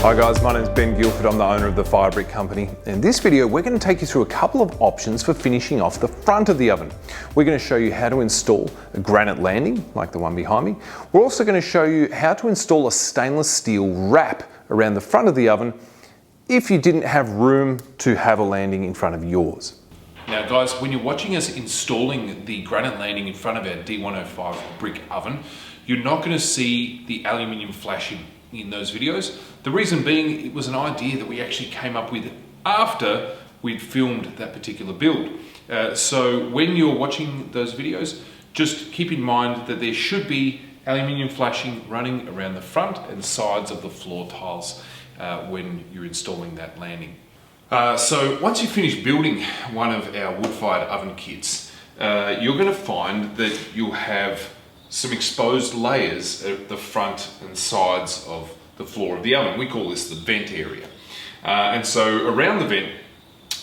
Hi guys, my name is Ben Guilford. I'm the owner of the Fire Brick Company. In this video, we're going to take you through a couple of options for finishing off the front of the oven. We're going to show you how to install a granite landing, like the one behind me. We're also going to show you how to install a stainless steel wrap around the front of the oven if you didn't have room to have a landing in front of yours. Now guys, when you're watching us installing the granite landing in front of our D105 brick oven, you're not going to see the aluminium flashing in those videos. The reason being, it was an idea that we actually came up with after we'd filmed that particular build. So when you're watching those videos, just keep in mind that there should be aluminium flashing running around the front and sides of the floor tiles when you're installing that landing. So once you finish building one of our wood-fired oven kits, you're going to find that you'll have some exposed layers at the front and sides of the floor of the oven. We call this the vent area. And so around the vent,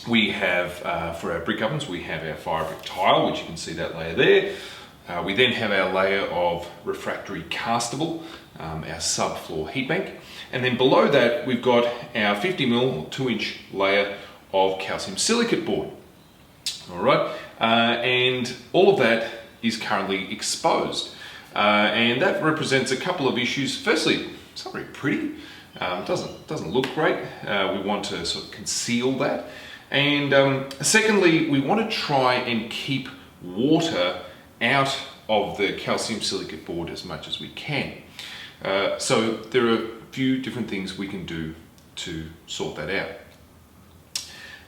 we have, for our brick ovens, we have our fire brick tile, which you can see that layer there. We then have our layer of refractory castable, our subfloor heat bank. And then below that, we've got our 50mm or 2-inch layer of calcium silicate board. All right, and all of that is currently exposed. And that represents a couple of issues. Firstly, it's not very pretty. Doesn't look great. We want to sort of conceal that. And secondly, we want to try and keep water out of the calcium silicate board as much as we can. So there are a few different things we can do to sort that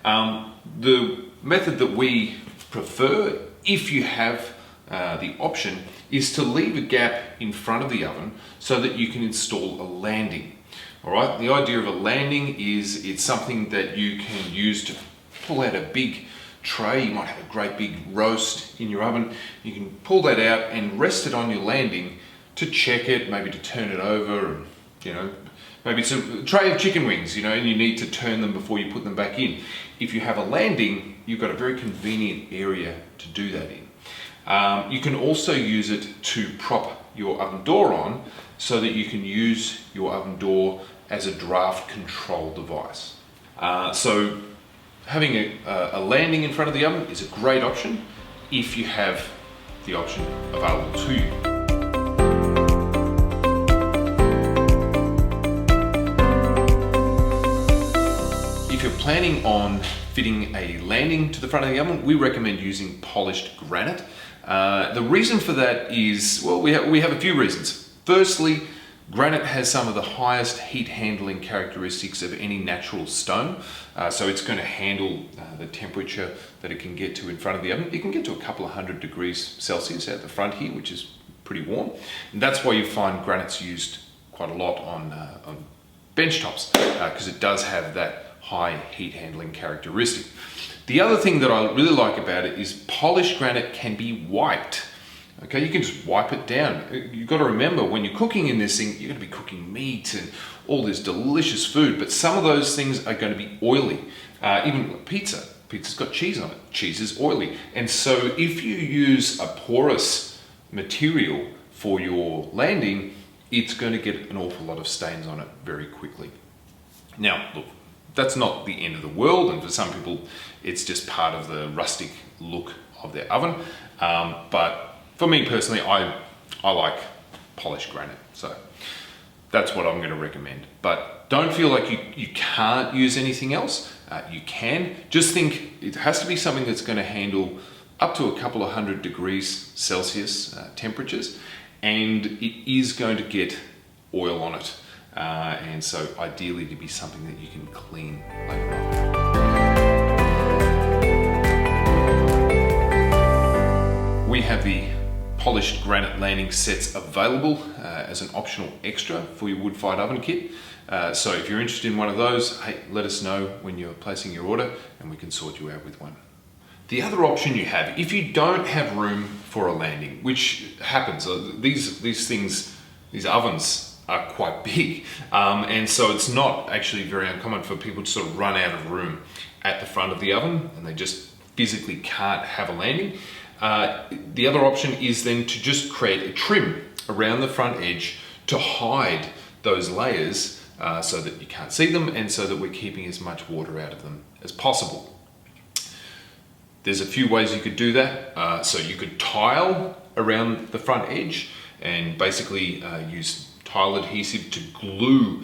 out. The method that we prefer, if you have the option, is to leave a gap in front of the oven so that you can install a landing. All right, the idea of a landing is it's something that you can use to pull out a big tray. You might have a great big roast in your oven. You can pull that out and rest it on your landing to check it, maybe to turn it over, and, you know, maybe it's a tray of chicken wings, you know, and you need to turn them before you put them back in. If you have a landing, you've got a very convenient area to do that in. You can also use it to prop your oven door on so that you can use your oven door as a draft control device. So having a landing in front of the oven is a great option if you have the option available to you. If you're planning on fitting a landing to the front of the oven, we recommend using polished granite. The reason for that is, well, we have a few reasons. Firstly, granite has some of the highest heat handling characteristics of any natural stone. So it's going to handle the temperature that it can get to in front of the oven. It can get to a couple of 100 degrees Celsius at the front here, which is pretty warm. And that's why you find granite's used quite a lot on bench tops, because it does have that high heat handling characteristic. The other thing that I really like about it is polished granite can be wiped. Okay, you can just wipe it down. You've got to remember, when you're cooking in this thing, you're going to be cooking meat and all this delicious food, but some of those things are going to be oily. Even pizza. Pizza's got cheese on it. Cheese is oily. And so if you use a porous material for your landing, it's going to get an awful lot of stains on it very quickly. Now, look, that's not the end of the world, and for some people it's just part of the rustic look of their oven. But for me personally, I like polished granite, so that's what I'm going to recommend. But don't feel like you can't use anything else. You can. Just think it has to be something that's going to handle up to a couple of 100 degrees Celsius temperatures, and it is going to get oil on it. And so ideally to be something that you can clean later on. We have the polished granite landing sets available as an optional extra for your wood-fired oven kit. So if you're interested in one of those, hey, let us know when you're placing your order and we can sort you out with one. The other option you have, if you don't have room for a landing, which happens, these ovens are quite big, and so it's not actually very uncommon for people to sort of run out of room at the front of the oven and they just physically can't have a landing. The other option is then to just create a trim around the front edge to hide those layers so that you can't see them and so that we're keeping as much water out of them as possible. There's a few ways you could do that. So you could tile around the front edge and basically use tile adhesive to glue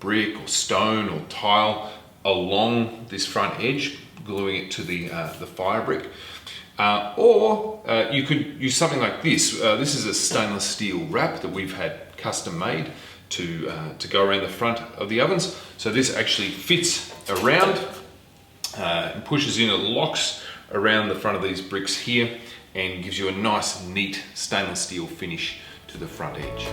brick or stone or tile along this front edge, gluing it to the fire brick. Or you could use something like this. This is a stainless steel wrap that we've had custom made to go around the front of the ovens. So this actually fits around and pushes in, it locks around the front of these bricks here and gives you a nice neat stainless steel finish to the front edge.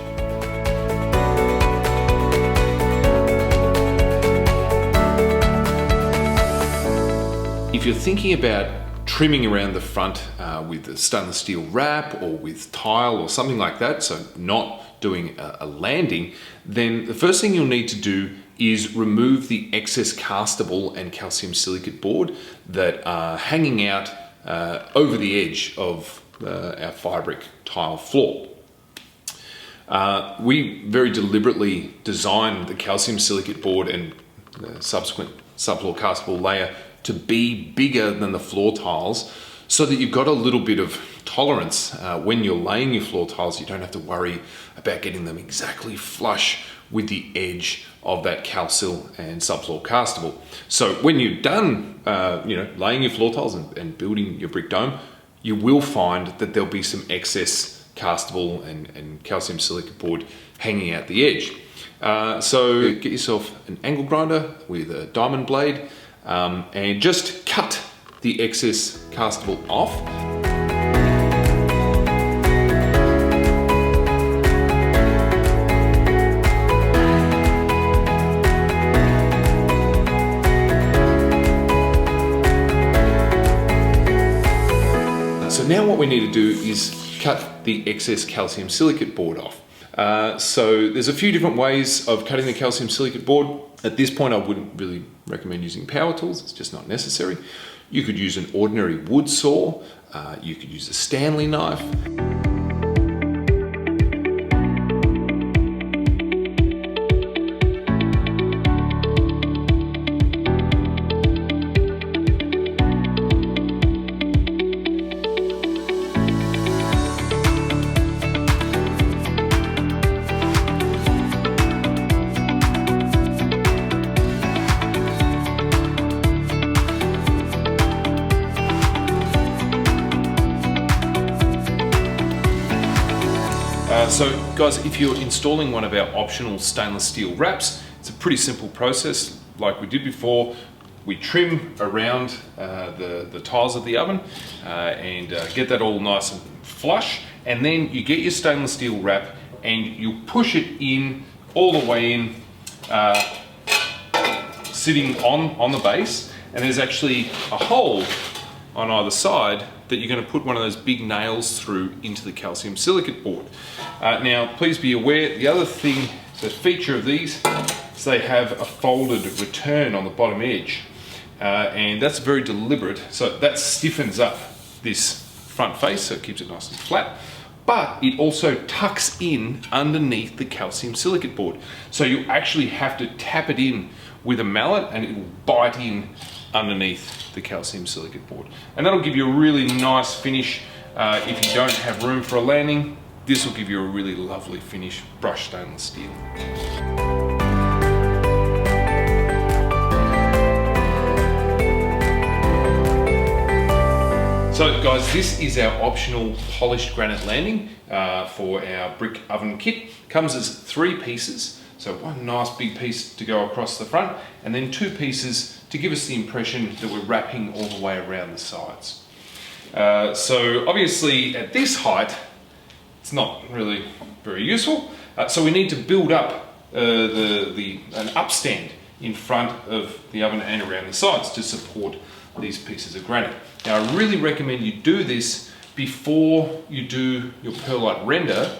If you're thinking about trimming around the front with a stainless steel wrap or with tile or something like that, so not doing a landing, then the first thing you'll need to do is remove the excess castable and calcium silicate board that are hanging out over the edge of our fire brick tile floor. We very deliberately designed the calcium silicate board and the subsequent subfloor castable layer to be bigger than the floor tiles so that you've got a little bit of tolerance. When you're laying your floor tiles, you don't have to worry about getting them exactly flush with the edge of that calcil and subfloor castable. So when you're done laying your floor tiles and building your brick dome, you will find that there'll be some excess castable and calcium silicate board hanging out the edge. So get yourself an angle grinder with a diamond blade and just cut the excess castable off. So now what we need to do is cut the excess calcium silicate board off. So there's a few different ways of cutting the calcium silicate board. At this point, I wouldn't really recommend using power tools. It's just not necessary. You could use an ordinary wood saw. You could use a Stanley knife. So guys, if you're installing one of our optional stainless steel wraps, it's a pretty simple process. Like we did before, we trim around the tiles of the oven and get that all nice and flush. And then you get your stainless steel wrap and you push it in all the way in, sitting on the base. And there's actually a hole on either side that you're going to put one of those big nails through into the calcium silicate board. Now, please be aware, the other thing, the feature of these, is they have a folded return on the bottom edge. And that's very deliberate. So that stiffens up this front face, so it keeps it nice and flat. But it also tucks in underneath the calcium silicate board. So you actually have to tap it in with a mallet and it will bite in underneath the calcium silicate board. And that'll give you a really nice finish. If you don't have room for a landing, this will give you a really lovely finish, brushed stainless steel. So guys, this is our optional polished granite landing for our brick oven kit. Comes as 3 pieces. So one nice big piece to go across the front and then 2 pieces to give us the impression that we're wrapping all the way around the sides. So obviously at this height, it's not really very useful. So we need to build up an upstand in front of the oven and around the sides to support these pieces of granite. Now I really recommend you do this before you do your perlite render,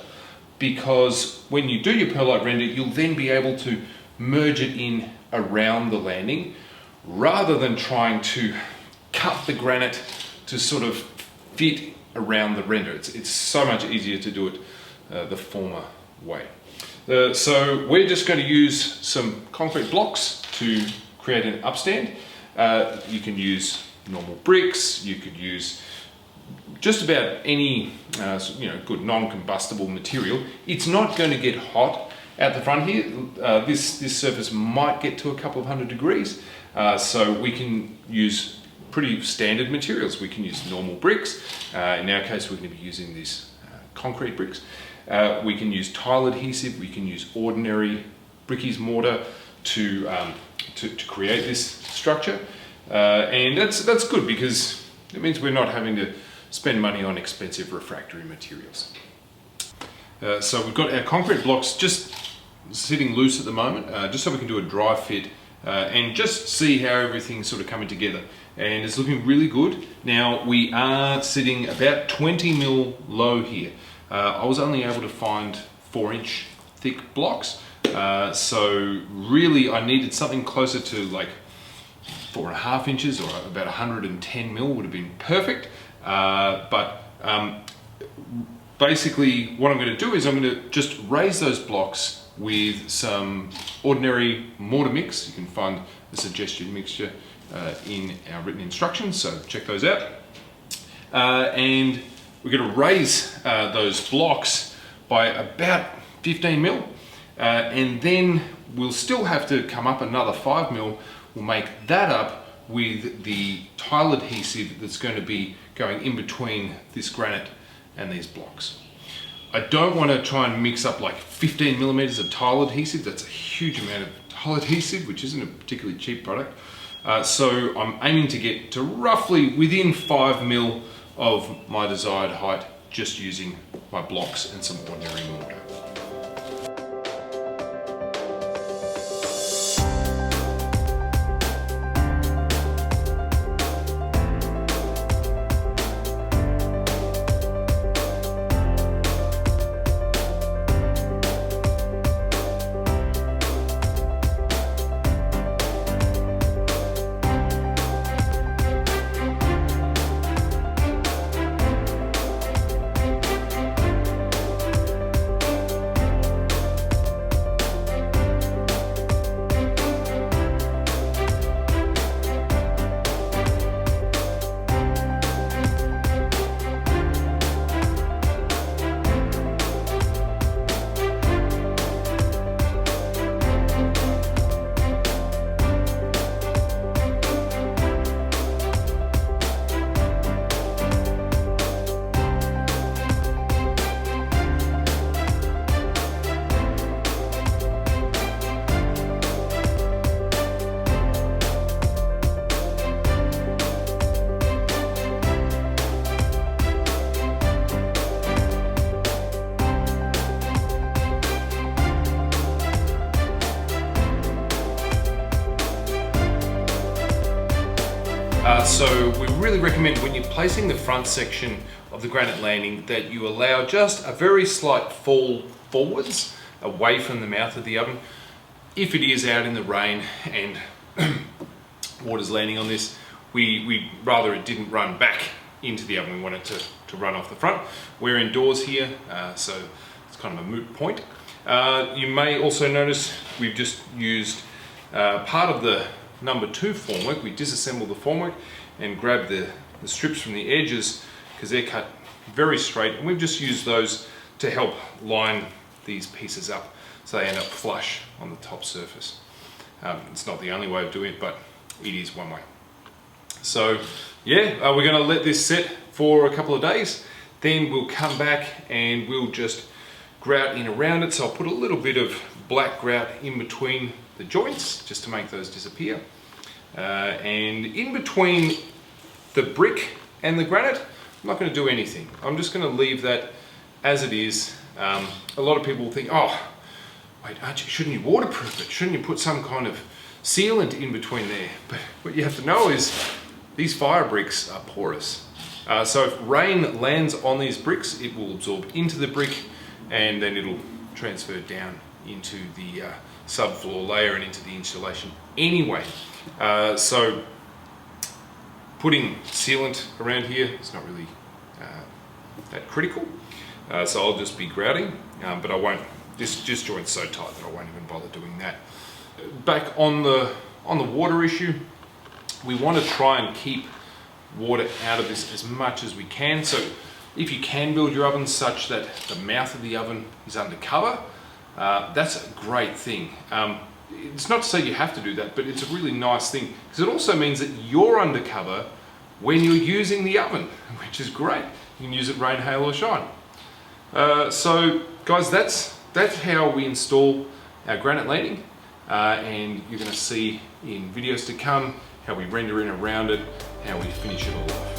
because when you do your perlite render, you'll then be able to merge it in around the landing rather than trying to cut the granite to sort of fit around the render. It's so much easier to do it the former way. So we're just going to use some concrete blocks to create an upstand. You can use normal bricks, you could use just about any good non-combustible material. It's not going to get hot at the front here. This surface might get to a couple of 100 degrees, so we can use pretty standard materials. We can use normal bricks. In our case, we're going to be using these concrete bricks. We can use tile adhesive. We can use ordinary brickies mortar to create this structure, and that's good because it means we're not having to spend money on expensive refractory materials. So we've got our concrete blocks just sitting loose at the moment, just so we can do a dry fit and just see how everything's sort of coming together. And it's looking really good. Now we are sitting about 20 mil low here. I was only able to find 4-inch thick blocks, so really I needed something closer to like 4.5 inches or about 110 mil would have been perfect. But basically what I'm going to do is I'm going to just raise those blocks with some ordinary mortar mix. You can find the suggested mixture in our written instructions, so check those out. And we're going to raise those blocks by about 15 mil, and then we'll still have to come up another 5 mil. We'll make that up with the tile adhesive that's going to be going in between this granite and these blocks. I don't want to try and mix up like 15 millimeters of tile adhesive. That's a huge amount of tile adhesive, which isn't a particularly cheap product. So I'm aiming to get to roughly within 5 mil of my desired height, just using my blocks and some ordinary mortar. So we really recommend when you're placing the front section of the granite landing that you allow just a very slight fall forwards away from the mouth of the oven. If it is out in the rain and water's landing on this, we rather it didn't run back into the oven. We want it to run off the front. We're indoors here, so it's kind of a moot point. You may also notice we've just used part of the number 2 formwork. We disassembled the formwork and grabbed the strips from the edges because they're cut very straight, and we've just used those to help line these pieces up so they end up flush on the top surface. It's not the only way of doing it, but it is one way. So yeah, we're going to let this sit for a couple of days, then we'll come back and we'll just grout in around it. So I'll put a little bit of black grout in between the joints just to make those disappear, and in between the brick and the granite I'm not going to do anything. I'm just going to leave that as it is. A lot of people think, oh wait, shouldn't you waterproof it? Shouldn't you put some kind of sealant in between there? But what you have to know is these fire bricks are porous, so if rain lands on these bricks it will absorb into the brick and then it'll transfer down into the subfloor layer and into the insulation anyway. So putting sealant around here is not really that critical. So I'll just be grouting, but I won't this joint's so tight that I won't even bother doing that. Back on the water issue, we want to try and keep water out of this as much as we can. So if you can build your oven such that the mouth of the oven is under cover, that's a great thing. It's not to say you have to do that, but it's a really nice thing because it also means that you're under cover when you're using the oven, which is great. You can use it rain, hail or shine. So guys, that's how we install our granite landing, and you're going to see in videos to come how we render in around it, how we finish it all off.